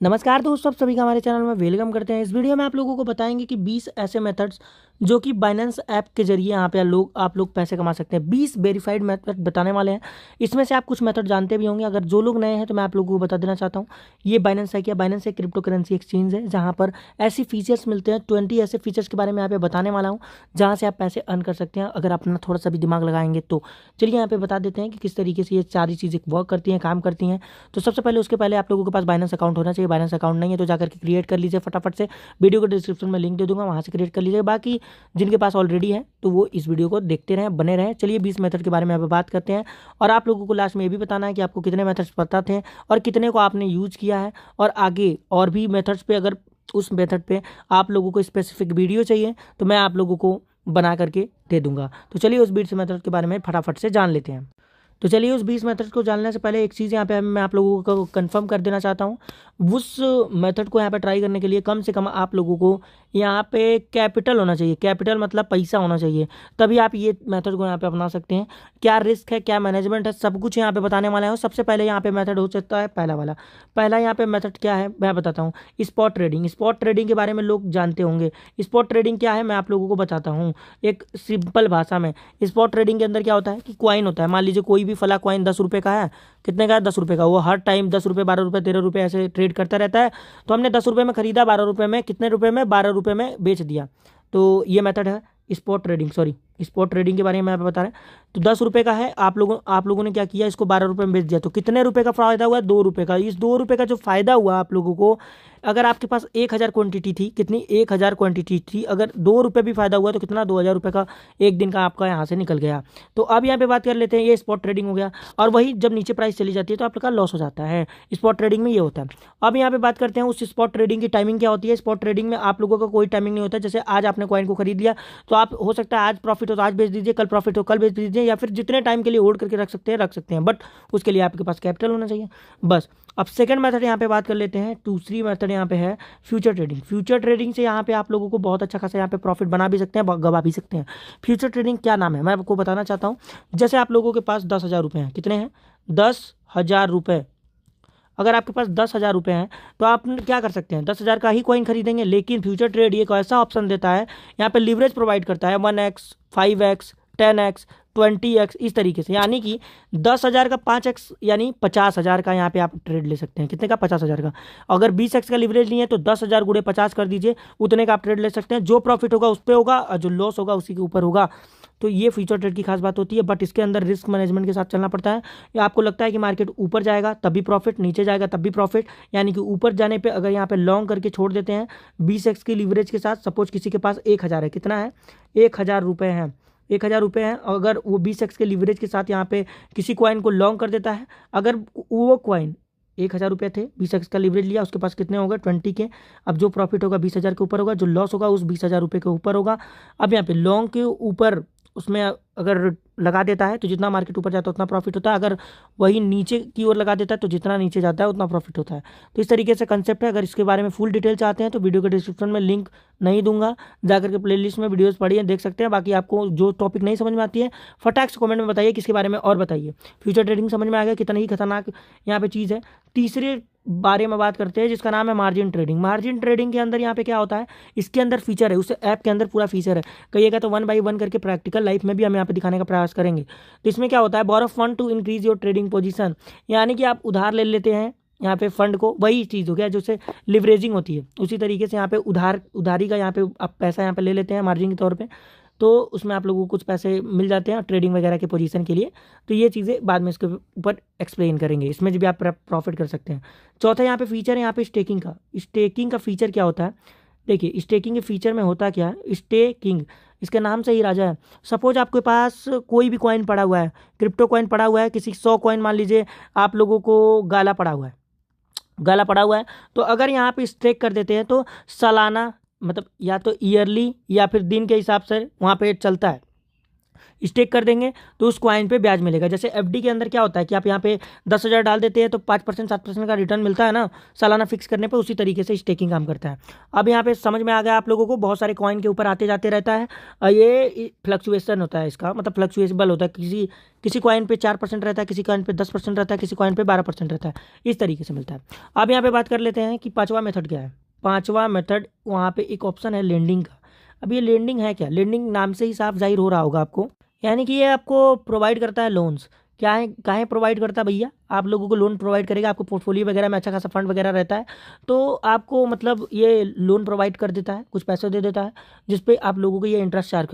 नमस्कार दोस्तों, आप सभी का हमारे चैनल में वेलकम करते हैं। इस वीडियो में आप लोगों को बताएंगे कि 20 ऐसे मेथड्स जो कि बाइनेंस ऐप के जरिए यहाँ पे आप लोग पैसे कमा सकते हैं। 20 वेरीफाइड मेथड बताने वाले हैं। इसमें से आप कुछ मेथड जानते भी होंगे। अगर जो लोग नए हैं तो मैं आप लोगों को बता देना चाहता हूँ, ये बाइनेंस है क्या? बाइनेंस एक क्रिप्टो करेंसी एक्सचेंज है जहाँ पर ऐसी फीचर्स मिलते हैं। 20 ऐसे फीचर्स के बारे में यहाँ पे बताने वाला हूँ जहाँ से आप पैसे अर्न कर सकते हैं अगर अपना थोड़ा सा भी दिमाग लगाएंगे तो। चलिए यहाँ पे बता देते हैं कि किस तरीके से ये सारी चीज़ें वर्क करती हैं, काम करती हैं। तो सबसे पहले उसके पहले आप लोगों के पास बाइनेंस अकाउंट होना चाहिए। बाइनेंस अकाउंट नहीं है तो जाकर के क्रिएट कर लीजिए फटाफट से। वीडियो को डिस्क्रिप्शन में लिंक दे दूंगा, वहाँ से क्रिएट कर लीजिए। बाकी जिनके पास ऑलरेडी है तो वो इस वीडियो को देखते रहें, बने रहें। चलिए 20 मेथड के बारे में यहाँ पे बात करते हैं और आप लोगों को लास्ट में ये भी बताना है कि आपको कितने मेथड्स पता थे और कितने को आपने यूज किया है। और आगे और भी मेथड्स पे अगर उस मेथड पे आप लोगों को स्पेसिफिक वीडियो चाहिए तो मैं आप लोगों को बना करके दे दूंगा। तो चलिए उस 20 मेथड के बारे में फटाफट से जान लेते हैं। तो चलिए उस 20 मेथड को जानने से पहले एक चीज़ यहाँ पे मैं आप लोगों को कंफर्म कर देना चाहता हूँ। उस मेथड को यहाँ पे ट्राई करने के लिए कम से कम आप लोगों को यहाँ पे कैपिटल होना चाहिए। कैपिटल मतलब पैसा होना चाहिए, तभी आप ये मेथड को यहाँ पे अपना सकते हैं। क्या रिस्क है, क्या मैनेजमेंट है, सब कुछ यहाँ पे बताने वाला है। सबसे पहले यहाँ पे मेथड हो सकता है पहला यहाँ पे मेथड क्या है मैं बताता हूँ। Spot trading. स्पॉट ट्रेडिंग के बारे में लोग जानते होंगे। स्पॉट ट्रेडिंग क्या है मैं आप लोगों को बताता हूँ एक सिंपल भाषा में। स्पॉट ट्रेडिंग के अंदर क्या होता है कि कॉइन होता है। मान लीजिए कोई भी फला कॉइन 10 रुपये का है। कितने का है? 10 रुपये का। वो हर टाइम 10 रुपये, 12 रुपये, 13 रुपये ऐसे ट्रेड करता रहता है। तो हमने 10 रुपये में खरीदा, 12 रुपये में, कितने रुपये में? 12 रुपये में बेच दिया। तो ये मेथड है स्पॉट ट्रेडिंग। स्पॉट ट्रेडिंग के बारे में आप बता रहे हैं। तो 10 रुपये का है, आप लोगों ने क्या किया, इसको 12 रुपये में बेच दिया। तो कितने रुपये का फायदा हुआ? 2 रुपये का। इस 2 रुपये का जो फायदा हुआ आप लोगों को, अगर आपके पास 1000 क्वांटिटी थी, कितनी? 1000 क्वांटिटी थी। अगर 2 रुपये भी फायदा हुआ तो कितना? 2000 रुपये का एक दिन का आपका यहाँ से निकल गया। तो अब यहाँ पे बात कर लेते हैं, ये स्पॉट ट्रेडिंग हो गया। और वही जब नीचे प्राइस चली जाती है तो आपका लॉस हो जाता है। स्पॉट ट्रेडिंग में ये होता है। अब यहाँ पे बात करते हैं उस स्पॉट ट्रेडिंग की टाइमिंग क्या होती है। स्पॉट ट्रेडिंग में आप लोगों का कोई टाइमिंग नहीं होता। जैसे आज आपने कॉइन को खरीद लिया तो आप हो सकता है आज प्रॉफिट हो तो आज बेच दीजिए, कल प्रॉफिट हो कल बेच दीजिए, या फिर जितने टाइम के लिए होल्ड करके रख सकते हैं। बट उसके लिए आपके पास कैपिटल होना चाहिए बस। अब सेकंड मेथड यहाँ पे बात कर लेते हैं। दूसरी मेथड यहाँ पे है फ्यूचर ट्रेडिंग। फ्यूचर ट्रेडिंग से यहाँ पे आप लोगों को बहुत अच्छा खासा यहाँ पे प्रॉफिट बना भी सकते हैं, गवा भी सकते हैं। फ्यूचर ट्रेडिंग क्या नाम है मैं आपको बताना चाहता हूँ। जैसे आप लोगों के पास 10,000 रुपये हैं। कितने हैं? 10,000 रुपये। अगर आपके पास 10,000 रुपये हैं तो आप क्या कर सकते हैं? 10,000 का ही कॉइन खरीदेंगे। लेकिन फ्यूचर ट्रेड एक ऐसा ऑप्शन देता है, यहाँ पे लिवरेज प्रोवाइड करता है 1x, 5x, 10x, 20x, इस तरीके से। यानी कि 10,000 का 5x यानी 50,000 का यहाँ पे आप ट्रेड ले सकते हैं। कितने का? 50,000 का। अगर 20x का लिवरेज नहीं है तो 10,000 गुणे 50 कर दीजिए, उतने का आप ट्रेड ले सकते हैं। जो प्रॉफिट होगा उस पर होगा और जो लॉस होगा उसी के ऊपर होगा। तो ये फ्यूचर ट्रेड की खास बात होती है। बट इसके अंदर रिस्क मैनेजमेंट के साथ चलना पड़ता है। या आपको लगता है कि मार्केट ऊपर जाएगा तब भी प्रॉफिट, नीचे जाएगा तब भी प्रॉफिट। यानी कि ऊपर जाने पे अगर यहाँ पे लॉन्ग करके छोड़ देते हैं 20x की लिवरेज के साथ, सपोज किसी के पास 1000 है। कितना है? 1000 रुपये है। 1000 रुपये हैं। अगर वो 20x के लिवरेज के साथ यहाँ पे किसी कॉइन को लॉन्ग कर देता है, अगर वो कॉइन 1000 रुपये थे, 20x का लिवरेज लिया, उसके पास कितने होगा? 20 के। अब जो प्रॉफिट होगा 20,000 के ऊपर होगा, जो लॉस होगा उस 20,000 रुपये के ऊपर होगा। अब यहाँ पे लॉन्ग के ऊपर उसमें अगर लगा देता है तो जितना मार्केट ऊपर जाता है उतना प्रॉफिट होता है। अगर वही नीचे की ओर लगा देता है तो जितना नीचे जाता है उतना प्रॉफिट होता है। तो इस तरीके से कंसेप्ट है। अगर इसके बारे में फुल डिटेल चाहते हैं तो वीडियो के डिस्क्रिप्शन में लिंक नहीं दूंगा, जाकर के प्लेलिस्ट में वीडियोस पढ़िए, देख सकते हैं। बाकी आपको जो टॉपिक नहीं समझ में आती है फटाक से कमेंट में बताइए किसके बारे में और बताइए। फ्यूचर ट्रेडिंग समझ में आ गया कितना ही खतरनाक यहाँ पे चीज़ है। तीसरे बारे में बात करते हैं जिसका नाम है मार्जिन ट्रेडिंग। मार्जिन ट्रेडिंग के अंदर यहाँ पे क्या होता है, इसके अंदर फीचर है, उस ऐप के अंदर पूरा फीचर है। कहिएगा तो 1 by 1 करके प्रैक्टिकल लाइफ में भी हम यहाँ पे दिखाने का प्रयास करेंगे। तो इसमें क्या होता है, borrow fund to increase your trading position. यानी कि आप उधार ले लेते हैं यहाँ पे फंड को, वही चीज़ हो गया जो से लिवरेजिंग होती है। उसी तरीके से यहाँ पे उधारी का यहाँ पे आप पैसा यहाँ पे ले लेते हैं मार्जिन के तौर पे। तो उसमें आप लोगों को कुछ पैसे मिल जाते हैं ट्रेडिंग वगैरह के पोजीशन के लिए। तो ये चीज़ें बाद में इसके ऊपर एक्सप्लेन करेंगे, इसमें भी आप प्रॉफिट कर सकते हैं। चौथा यहाँ पे फीचर है यहाँ पे स्टेकिंग का। स्टेकिंग का फीचर क्या होता है? देखिए स्टेकिंग के फीचर में होता क्या है, स्टेकिंग इसके नाम से ही राजा है। सपोज आपके पास कोई भी कॉइन पड़ा हुआ है, क्रिप्टो कॉइन पड़ा हुआ है, किसी 100 कॉइन मान लीजिए आप लोगों को गाला पड़ा हुआ है। तो अगर यहाँ पे स्टेक कर देते हैं तो सालाना मतलब या तो ईयरली या फिर दिन के हिसाब से वहाँ पे चलता है। स्टेक कर देंगे तो उस कॉइन पे ब्याज मिलेगा। जैसे एफडी के अंदर क्या होता है कि आप यहाँ पे 10,000 डाल देते हैं तो 5% 7% का रिटर्न मिलता है ना सालाना फिक्स करने पे, उसी तरीके से स्टेकिंग काम करता है। अब यहाँ पे समझ में आ गया आप लोगों को, बहुत सारे कॉइन के ऊपर आते जाते रहता है। ये फ्लक्चुएशन होता है इसका, मतलब फ्लक्चुएबल होता है। किसी किसी कॉइन पे 4% रहता है, किसी कॉइन पे 10% रहता है, किसी कॉइन पे 12% रहता है, इस तरीके से मिलता है। अब यहाँ पे बात कर लेते हैं कि पाँचवा मेथड क्या है। पाँचवा मेथड वहाँ पे एक ऑप्शन है लेंडिंग का। अब ये लेंडिंग है क्या? लेंडिंग नाम से ही साफ जाहिर हो रहा होगा आपको, यानी कि ये आपको प्रोवाइड करता है लोन्स। क्या है, काहे प्रोवाइड करता है भैया? आप लोगों को लोन प्रोवाइड करेगा, आपको पोर्टफोलियो वगैरह में अच्छा खासा फंड वगैरह रहता है तो आपको मतलब ये लोन प्रोवाइड कर देता है, कुछ पैसे दे देता है जिस पे आप लोगों को ये इंटरेस्ट चार्ज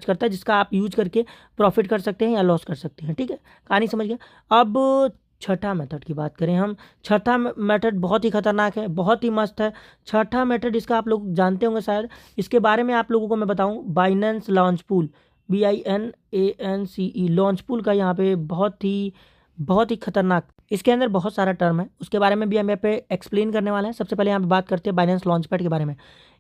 करता है, जिसका आप यूज करके प्रॉफिट कर सकते हैं या लॉस कर सकते हैं। ठीक है, कहानी समझ गए। अब छठा मेथड की बात करें हम। छठा मेथड बहुत ही खतरनाक है, बहुत ही मस्त है। छठा मेथड इसका आप लोग जानते होंगे शायद, इसके बारे में आप लोगों को मैं बताऊं, Binance launch pool, BINANCE launch pool का यहाँ पे बहुत ही खतरनाक, इसके अंदर बहुत सारा टर्म है, उसके बारे में भी हम यहाँ पे एक्सप्लेन करने वाले हैं। सबसे पहले यहाँ पे बात करते हैं बाइनेंस लॉन्च पैड के बारे में।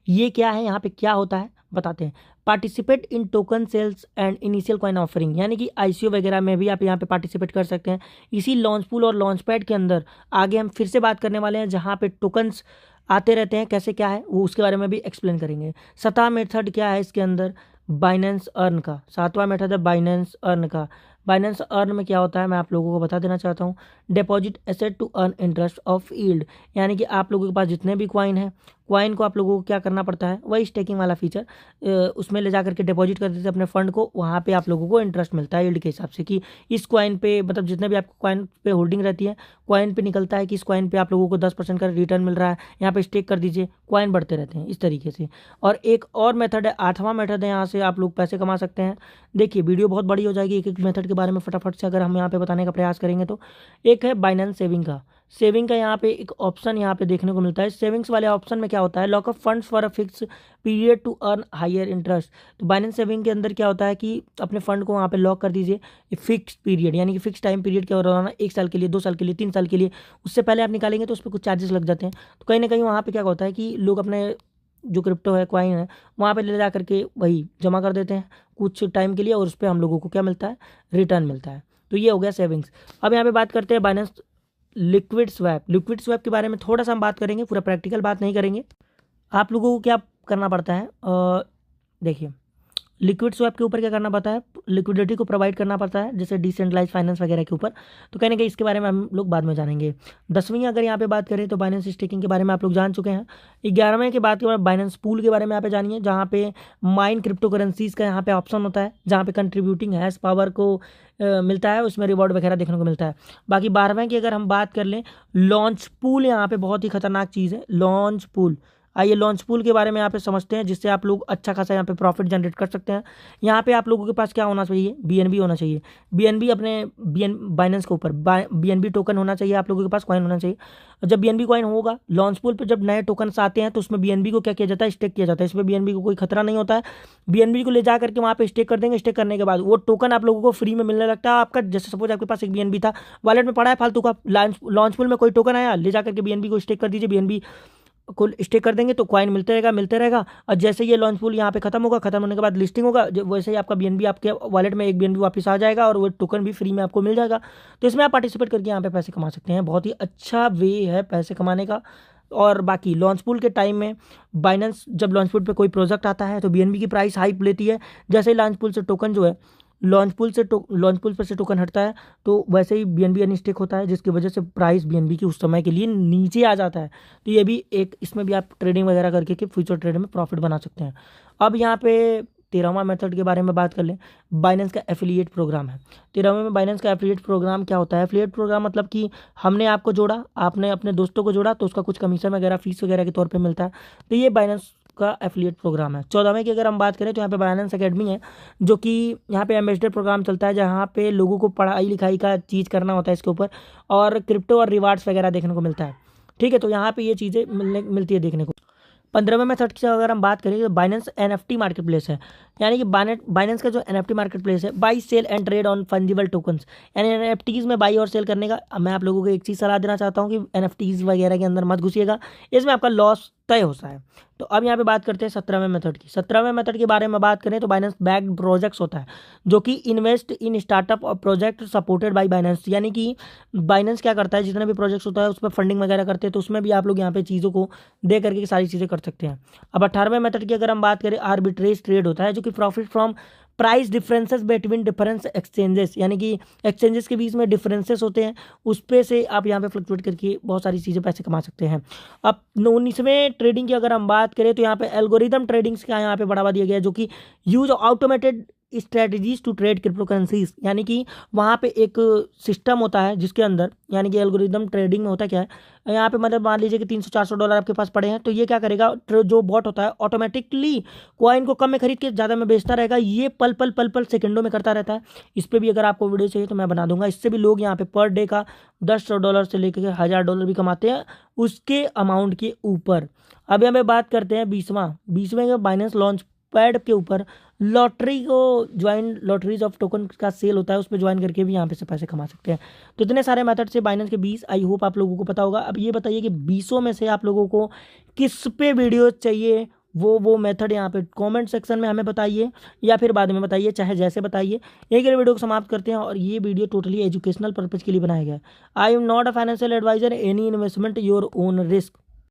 ये क्या है, यहाँ पे क्या होता है बताते हैं। Participate in token sales and initial coin offering, यानी कि ICO वगैरह में भी आप यहाँ पे पार्टिसिपेट कर सकते हैं इसी लॉन्च पूल और लॉन्च पैड के अंदर। आगे हम फिर से बात करने वाले हैं जहाँ पे टोकन्स आते रहते हैं, कैसे क्या है वो उसके बारे में भी एक्सप्लेन करेंगे। सातवां मेथड क्या है इसके अंदर, बाइनेंस अर्न का। सातवां मेथड है बाइनेंस अर्न का। बाइनेंस अर्न में क्या होता है मैं आप लोगों को बता देना चाहता हूँ। Deposit asset to earn interest of yield, यानी कि आप लोगों के पास जितने भी कॉइन है, कॉइन को आप लोगों को क्या करना पड़ता है, वही स्टेकिंग वाला फीचर, उसमें ले जा करके डिपॉजिट कर देते हैं अपने फंड को, वहाँ पे आप लोगों को इंटरेस्ट मिलता है यील्ड के हिसाब से कि इस कॉइन पे, मतलब जितने भी आपको कॉइन पे होल्डिंग रहती है, कॉइन पे निकलता है कि इस कॉइन पे आप लोगों को 10% का रिटर्न मिल रहा है, यहाँ पे स्टेक कर दीजिए, कॉइन बढ़ते रहते हैं इस तरीके से। और एक और मेथड है, आठवां मेथड है, यहाँ से आप लोग पैसे कमा सकते हैं। देखिए वीडियो बहुत बड़ी हो जाएगी, एक एक मेथड के बारे में फटाफट से अगर हम यहाँ पे बताने का प्रयास करेंगे तो। एक है बाइनेंस सेविंग का। सेविंग का यहाँ पे एक ऑप्शन यहाँ पे देखने को मिलता है। सेविंग्स वाले ऑप्शन में क्या होता है, lock up funds for a fix period to earn higher interest. तो बाइनेंस सेविंग के अंदर क्या होता है कि अपने फंड को वहाँ पे लॉक कर दीजिए फिक्स पीरियड, यानी कि फिक्स टाइम पीरियड क्या हो रहा है, 1 साल के लिए, 2 साल के लिए, 3 साल के लिए। उससे पहले आप निकालेंगे तो उस पर कुछ चार्जेस लग जाते हैं। तो कहीं ना कहीं वहाँ पे क्या होता है कि लोग अपने जो क्रिप्टो है, कॉइन है, वहाँ पे ले जा करके वही जमा कर देते हैं कुछ टाइम के लिए, और उस पर हम लोगों को क्या मिलता है, रिटर्न मिलता है। तो ये हो गया सेविंग्स। अब यहाँ पे बात करते हैं Binance liquid swap. Liquid swap के बारे में थोड़ा सा हम बात करेंगे, पूरा प्रैक्टिकल बात नहीं करेंगे। आप लोगों को क्या करना पड़ता है, देखिए लिक्विड स्वैप के ऊपर क्या करना पड़ता है, लिक्विडिटी को प्रोवाइड करना पड़ता है, जैसे डिसेंट्रलाइज फाइनेंस वगैरह के ऊपर। तो कहने के इसके बारे में हम लोग बाद में जानेंगे। 10वीं अगर यहाँ पे बात करें तो बाइनेंस स्टेकिंग के बारे में आप लोग जान चुके हैं। 11वें के बाद बाइनेंस पूल के बारे में यहाँ पे जानिए, जहाँ पे माइन क्रिप्टो करेंसीज का यहाँ पे ऑप्शन होता है, जहाँ पे कंट्रीब्यूटिंग हैश पावर को मिलता है, उसमें रिवॉर्ड वगैरह देखने को मिलता है। बाकी 12वें की अगर हम बात कर लें, लॉन्च पूल यहाँ पे बहुत ही खतरनाक चीज़ है, लॉन्च पूल। आइए लॉन्च पूल के बारे में यहाँ पे समझते हैं, जिससे आप लोग अच्छा खासा यहाँ पे प्रॉफिट जनरेट कर सकते हैं। यहाँ पे आप लोगों के पास क्या होना चाहिए, BNB होना चाहिए। BNB अपने बाइनेंस के ऊपर BNB टोकन होना चाहिए, आप लोगों के पास कॉइन होना चाहिए। जब BNB कॉइन होगा लॉन्च पूल पे, जब नए टोकन आते हैं तो उसमें BNB को क्या किया जाता है, स्टेक किया जाता है। इसमें BNB को कोई खतरा नहीं होता है। BNB को ले जा करके वहाँ पे स्टेक कर देंगे, स्टेक करने के बाद वो टोकन आप लोगों को फ्री में मिलने लगता है। आपका जैसे सपोज आपके पास एक BNB था, वॉलेट में पड़ा है फालतू का, लॉन्च पूल में कोई टोकन आया, ले जा करके BNB को स्टेक कर दीजिए, BNB को स्टेक कर देंगे तो कॉइन मिलते रहेगा। और जैसे ये लॉन्च पूल यहाँ पे खत्म होगा, खत्म होने के बाद लिस्टिंग होगा, वैसे ही आपका BNB आपके वॉलेट में एक BNB वापस आ जाएगा और वो टोकन भी फ्री में आपको मिल जाएगा। तो इसमें आप पार्टिसिपेट करके यहाँ पे पैसे कमा सकते हैं, बहुत ही अच्छा वे है पैसे कमाने का। और बाकी लॉन्च पूल के टाइम में बाइनेंस जब लॉन्च पूल पे कोई प्रोजेक्ट आता है तो BNB की प्राइस हाइप लेती है। जैसे ही लॉन्च पूल से टोकन जो है, लॉन्च पूल पर से टोकन हटता है तो वैसे ही BNB अनस्टेक होता है, जिसकी वजह से प्राइस BNB की उस समय के लिए नीचे आ जाता है। तो ये भी एक, इसमें भी आप ट्रेडिंग वगैरह करके के फ्यूचर ट्रेड में प्रॉफिट बना सकते हैं। अब यहाँ पे 13वां मेथड के बारे में बात कर लें, बाइनेंस का एफिलिएट प्रोग्राम है। 13वें में बाइनेंस का एफिलिएट प्रोग्राम क्या होता है, एफिलिएट प्रोग्राम मतलब कि हमने आपको जोड़ा, आपने अपने दोस्तों को जोड़ा, तो उसका कुछ कमीशन वगैरह फीस वगैरह के तौर पे मिलता है। तो ये बाइनेंस का एफिलिएट प्रोग्राम है। 14वें की अगर हम बात करें तो यहाँ पे बाइनेंस एकेडमी है, जो कि यहाँ पे एम्बेसडर प्रोग्राम चलता है, जहाँ पे लोगों को पढ़ाई लिखाई का चीज़ करना होता है इसके ऊपर, और क्रिप्टो और रिवार्ड्स वगैरह देखने को मिलता है। ठीक है, तो यहाँ पे ये चीज़ें मिलती है देखने को। 15वें मेथड की अगर हम बात करें तो बाइनेंस NFT मार्केट प्लेस है। यानी कि बाइनेंस का जो एनएफटी मार्केट प्लेस है, buy sell and trade on fungible tokens, यानी एनएफटीज में बाई और सेल करने का मैं आप लोगों को एक चीज़ सलाह देना चाहता हूँ कि एनएफटीज वगैरह के अंदर मत घुसिएगा, इसमें आपका लॉस तय होता है। तो अब यहाँ पे बात करते हैं 17वें मेथड की। 17वें मेथड के बारे में बात करें तो बाइनेंस बैक्ड प्रोजेक्ट्स होता है, जो कि इन्वेस्ट इन स्टार्टअप और प्रोजेक्ट सपोर्टेड बाय बाइनेंस, यानी कि बाइनेंस क्या करता है, जितने भी प्रोजेक्ट्स होता है उस पर फंडिंग वगैरह करते हैं, तो उसमें भी आप लोग यहाँ पे चीज़ों को दे करके सारी चीज़ें कर सकते हैं। अब 18वें मेथड की अगर हम बात करें, आर्बिट्रेज ट्रेड होता है, जो कि profit from price differences between difference exchanges, यानी कि एक्सचेंजेस के बीच में डिफरेंसेस होते हैं, उस पे से आप यहाँ पे फ्लक्चुएट करके बहुत सारी चीज़ें पैसे कमा सकते हैं। अब 19वें ट्रेडिंग की अगर हम बात करें तो यहाँ पे एल्गोरिदम ट्रेडिंग्स का यहाँ पे बढ़ावा दिया गया है, जो कि use automated strategies to trade crypto currencies, यानी कि वहाँ पे एक सिस्टम होता है जिसके अंदर, यानी कि एल्गोरिदम ट्रेडिंग में होता क्या है, यहाँ पे मतलब मान लीजिए कि $300-400 आपके पास पड़े हैं, तो ये क्या करेगा, जो बॉट होता है ऑटोमेटिकली कॉइन को कम में खरीद के ज़्यादा में बेचता रहेगा। ये पल पल पल पल सेकंडों में करता रहता है। इस पर भी अगर आपको वीडियो चाहिए तो मैं बना दूंगा। इससे भी लोग यहाँ पे पर डे का $10 से लेकर के $1000 भी कमाते हैं उसके अमाउंट के ऊपर। अभी हमें बात करते हैं 20वें का बाइनेंस लॉन्च पैड के ऊपर लॉटरी को ज्वाइन, लॉटरीज ऑफ टोकन का सेल होता है, उस पर ज्वाइन करके भी यहाँ पे से पैसे कमा सकते हैं। तो इतने सारे मेथड से बाइनेंस के 20 आई होप आप लोगों को पता होगा। अब ये बताइए कि 20 में से आप लोगों को किस पे वीडियो चाहिए, वो मेथड यहाँ पे कमेंट सेक्शन में हमें बताइए या फिर बाद में बताइए, चाहे जैसे बताइए। यही के वीडियो को समाप्त करते हैं, और ये वीडियो टोटली एजुकेशनल पर्पज़ के लिए बनाया गया है। I am not a financial advisor, any investment your own risk.